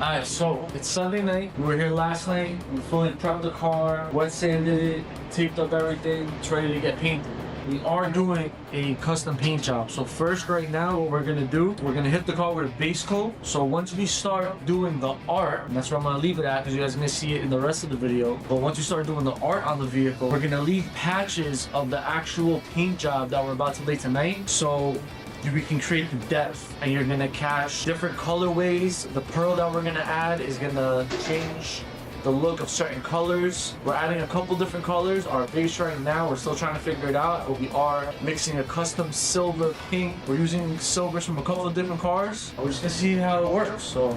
Alright, so it's Sunday night. We were here last night. We fully prepped the car, wet sanded it, taped up everything. It's ready to get painted. We are doing a custom paint job. So first, right now, what we're gonna do, we're gonna hit the car with a base coat. So once we start doing the art, and that's where I'm gonna leave it at because you guys are gonna see it in the rest of the video. But once we start doing the art on the vehicle, we're gonna leave patches of the actual paint job that we're about to lay tonight. So we can create the depth, and you're gonna catch different colorways. The pearl that we're gonna add is gonna change the look of certain colors. We're adding a couple different colors. Our base right now, we're still trying to figure it out, but we are mixing a custom silver paint. We're using silvers from a couple of different cars. We're just gonna see how it works, so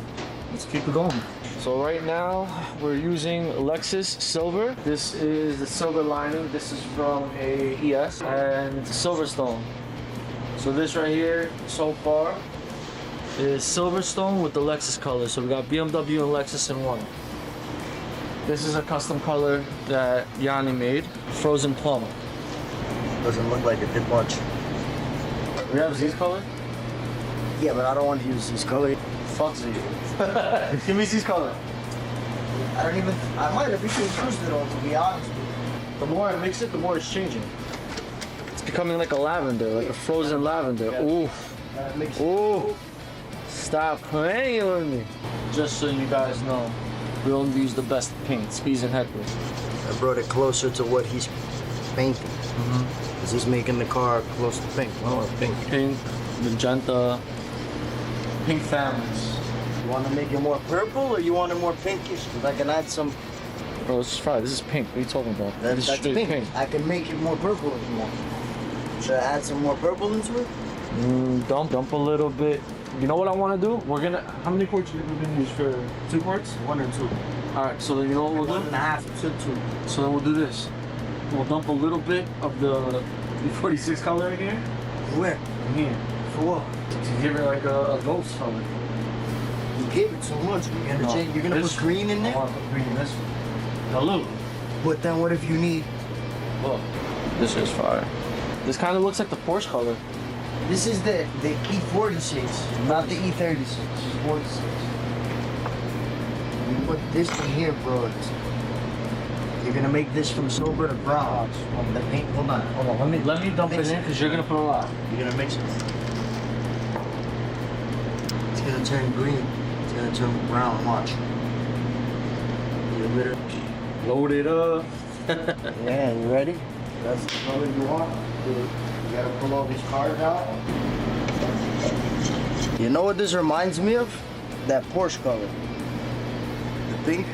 let's keep it going. So right now, we're using Lexus Silver. This is the silver lining. This is from a ES and Silverstone. So this right here, so far, is Silverstone with the Lexus color. So we got BMW and Lexus in one. This is a custom color that Yanni made, Frozen Plum. Doesn't look like it did much. We have Z's color? Yeah, but I don't want to use this color. Fuck Z. Give me Z's color. I might have even used it all, to be honest with you. The more I mix it, the more it's changing. It's becoming like a lavender, like a frozen lavender. Ooh. Ooh. Stop playing with me. Just so you guys know, we only use the best paint, Spies and Heckler. I brought it closer to what he's painting. Because he's making the car close to pink. Oh, pink. Pink, magenta, pink families. You want to make it more purple or you want it more pinkish? Because I can add some... Bro, this is fine. This is pink. What are you talking about? That's This is straight pink. I can make it more purple if you want. Should I add some more purple into it? Dump a little bit. You know what I want to do? We're gonna. How many quarts are we gonna use for 2 quarts? 1 or 2. All right. So then you know what we'll do? 1.5 to 2. So then we'll do this. We'll dump a little bit of the 46 color in here. Where? In here. For what? To give it like a ghost color. You gave it so much. You're gonna change. You're gonna put green in I there. want to put green in this one. A little. But then what if you need? Look. This is fire. This kind of looks like the Porsche color. This is the E46, not the E36. This is 46. You put this in here, bro. You're gonna make this from silver to brown. The paint. Hold on. Let me dump it in because you're gonna put a lot. You're gonna mix it. It's gonna turn green. It's gonna turn brown. Watch. You literally. Load it up. Yeah, you ready? That's the color you want. You gotta pull all these cars out. You know what this reminds me of? That Porsche color. The pink.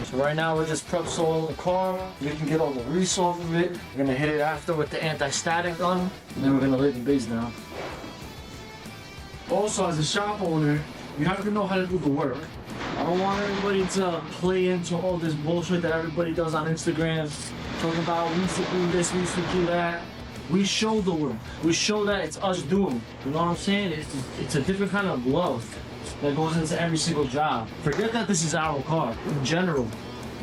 So right now we're just prep soiling the car. We can get all the grease off of it. We're gonna hit it after with the anti-static gun. And then we're gonna lay the base down. Also, as a shop owner, you have to know how to do the work. I don't want everybody to play into all this bullshit that everybody does on Instagram. Talking about we used to do this, we used to do that. We show the work. We show that it's us doing. You know what I'm saying? It's a different kind of love that goes into every single job. Forget that this is our car in general.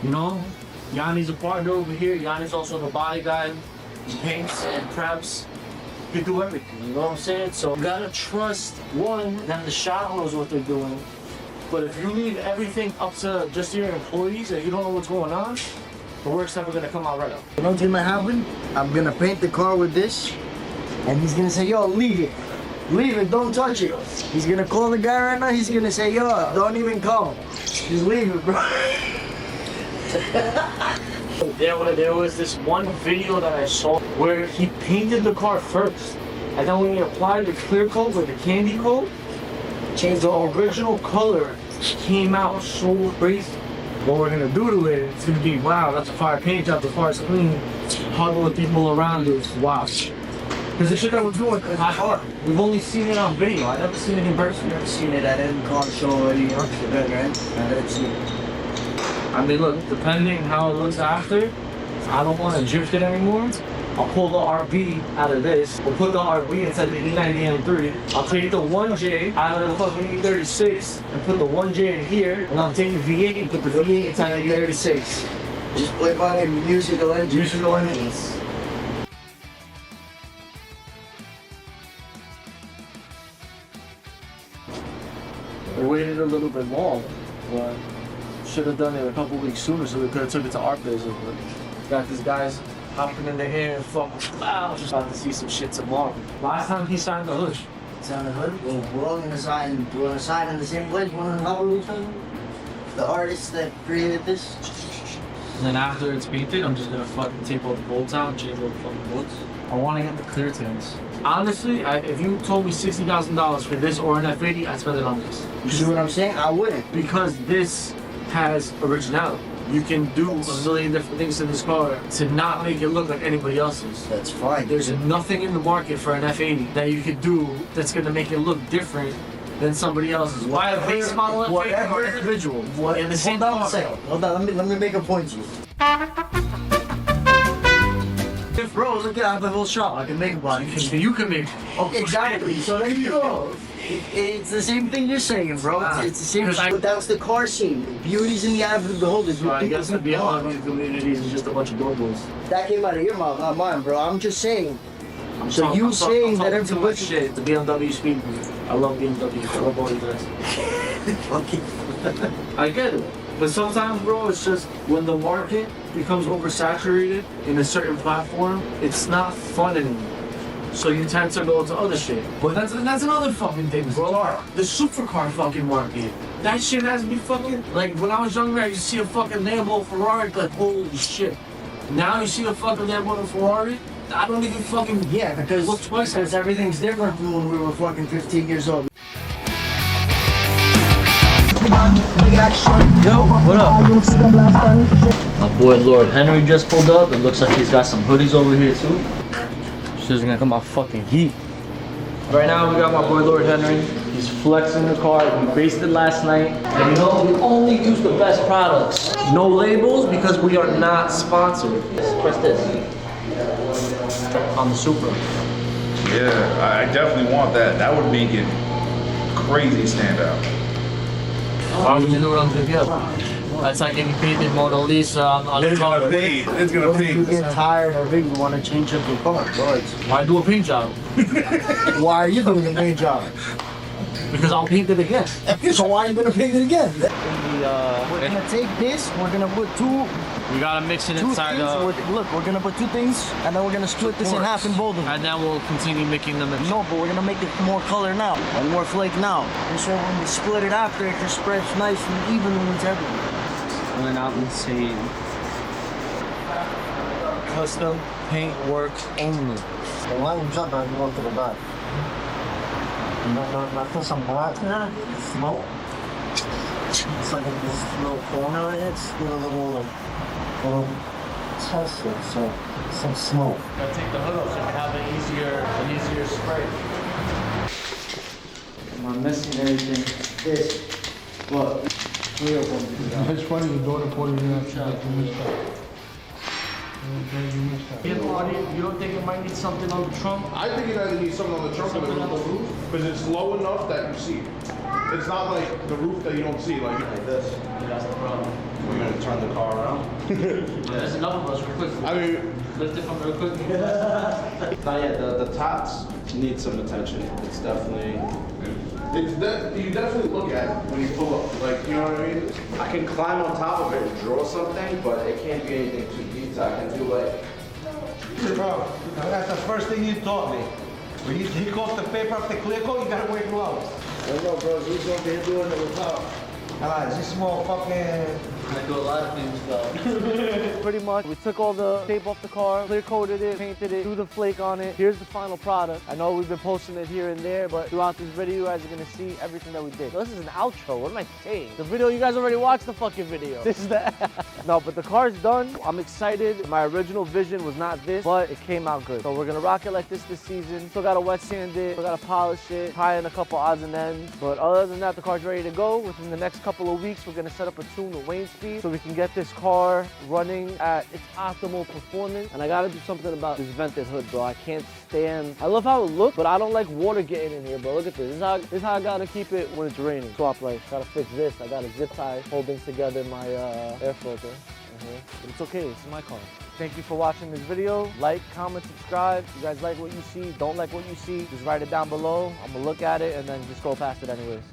You know? Yanni's a partner over here. Yanni's also the body guy. He paints and preps. He can do everything. You know what I'm saying? So you gotta trust one that the shop knows what they're doing. But if you leave everything up to just your employees and you don't know what's going on, the work's never gonna come out right. You know what's gonna happen? I'm gonna paint the car with this, and he's gonna say, yo, leave it. Leave it, don't touch it. He's gonna call the guy right now, he's gonna say, yo, don't even come. Just leave it, bro. There was this one video that I saw where he painted the car first. And then when he applied the clear coat with the candy coat, changed the original color, came out so crazy. What we're gonna do to it, it's gonna be, wow, that's a fire paint job, the car's clean. Huddle with people around it, wow. Because the shit that we're doing is hard. We've only seen it on video, I've never seen it in person. I've seen it at any car show or any event, right? I've never seen it. I mean, look, depending how it looks after, I don't want to drift it anymore. I'll pull the RB out of this. We'll put the RB inside the E90 M3. I'll take the 1J out of the fucking E36 and put the 1J in here. And I'll take the V8 and put the V8 inside the E36. Just play by musical engines. Musical engines. waited a little bit long, but should have done it a couple weeks sooner so we could have took it to art business. But got these guys hopping in the air and fucking wow, just about to see some shit tomorrow. Last time he signed the hood. Sound good? Well, we're all gonna sign. We're gonna sign in the same place. We're gonna help each other. The artist that created this. And then after it's painted, I'm just gonna fucking tape all the bolts out, change all the fucking bolts. I want to get the clear tails. Honestly, if you told me $60,000 for this or an F80, I'd spend it on this. You see what I'm saying? I wouldn't. Because this has originality. You can do a million different things to this car to not make it look like anybody else's. That's fine. There's nothing in the market for an F80 that you could do that's gonna make it look different than somebody else's. Why a base model F80 or individual? In the same Hold on a car. second. Hold on. Let me make a point to you. Bro, look at I have a whole shop. I can make a body. You can make. Okay, exactly. So there you go. It's the same thing you're saying, bro. It's the same. But that's the car scene. Beauty's in the eye of the beholder. So I guess the BMW communities is just a bunch of doorboys. That came out of your mouth, not mine, bro. I'm just saying. So you saying that every everybody shit. The BMW speed boost. I love BMW. I love all you guys. Okay. I get it. But sometimes, bro, it's just when the market becomes oversaturated in a certain platform, it's not fun anymore. So you tend to go to other shit. But that's another fucking thing, bro. The supercar fucking market. That shit has me fucking, like, when I was younger, I used to see a fucking Lambo Ferrari, like, holy shit. Now you see a fucking Lambo and Ferrari, I don't even fucking because look twice at it. everything's different from when we were fucking 15 years old. Yo, what up? My boy Lord Henry just pulled up. It looks like he's got some hoodies over here too. She's gonna come out fucking heat. Right now we got my boy Lord Henry. He's flexing the car. We based it last night. And you know, we only use the best products. No labels because we are not sponsored. Press this. On the Supra. Yeah, I definitely want that. That would make it crazy stand out. Why would you do it on the video? That's like if you painted Mona Lisa on the car. It's gonna You pay. get tired of it, you want to change up your car, bro. Why do a paint job? Why are you doing the main job? Because I'll paint it again. So why are you gonna paint it again? We're We're gonna take this, we're gonna put two we gotta mix it things. inside Look, we're gonna put two things, and then we're gonna split this in half and both of them. and then we'll continue making them. No, but we're gonna make it more color now, and more flake now. And so when we split it after, it just spreads nice and evenly into everything. Went out insane. Custom paint work only. The line jump and go to the back. Not some black. Smoke. It's like this little corner in it, still a little tested, so some smoke. Gotta take the hood off so you can have an easier spray. I'm missing everything. This. What? It's funny, the daughter pointed it out, she's like, you missed that. You don't think it might need something on the trunk? I think it either needs something on the trunk or the roof, because it's low enough that you see. It's not like the roof that you don't see, like this. That's the problem. We're gonna turn the car around. There's enough of us real quick. I mean, Lift it from real quick. Not yet. The tops need some attention. It's definitely. you definitely look at it when you pull up, like, you know what I mean? I can climb on top of it and draw something, but it can't be anything too detailed. I can do like. Bro, that's the first thing you taught me. When you take off the paper off the clear coat, you gotta wear gloves. I don't know, bro, who's gonna be doing it without? This small fucking. I do a lot of things though. Pretty much, we took all the tape off the car, clear coated it, painted it, threw the flake on it. Here's the final product. I know we've been posting it here and there, but throughout this video, you guys are gonna see everything that we did. This is an outro, what am I saying? The video, you guys already watched the fucking video. This is the, no, but the car's done. I'm excited. My original vision was not this, but it came out good. So we're gonna rock it like this season. Still gotta wet sand it, still gotta polish it, tie in a couple odds and ends. But other than that, the car's ready to go. Within the next couple of weeks, we're gonna set up a tune with Wayne Speed so we can get this car running at its optimal performance. And I gotta do something about this vented hood, bro. I can't stand, I love how it looks, but I don't like water getting in here, bro. Look at this. This is how I gotta keep it when it's raining. Swap lights, gotta fix this. I got a zip tie holding together my air filter. But it's okay, this is my car. Thank you for watching this video. Like, comment, subscribe. If you guys like what you see, don't like what you see, just write it down below. I'm gonna look at it and then just go past it anyways.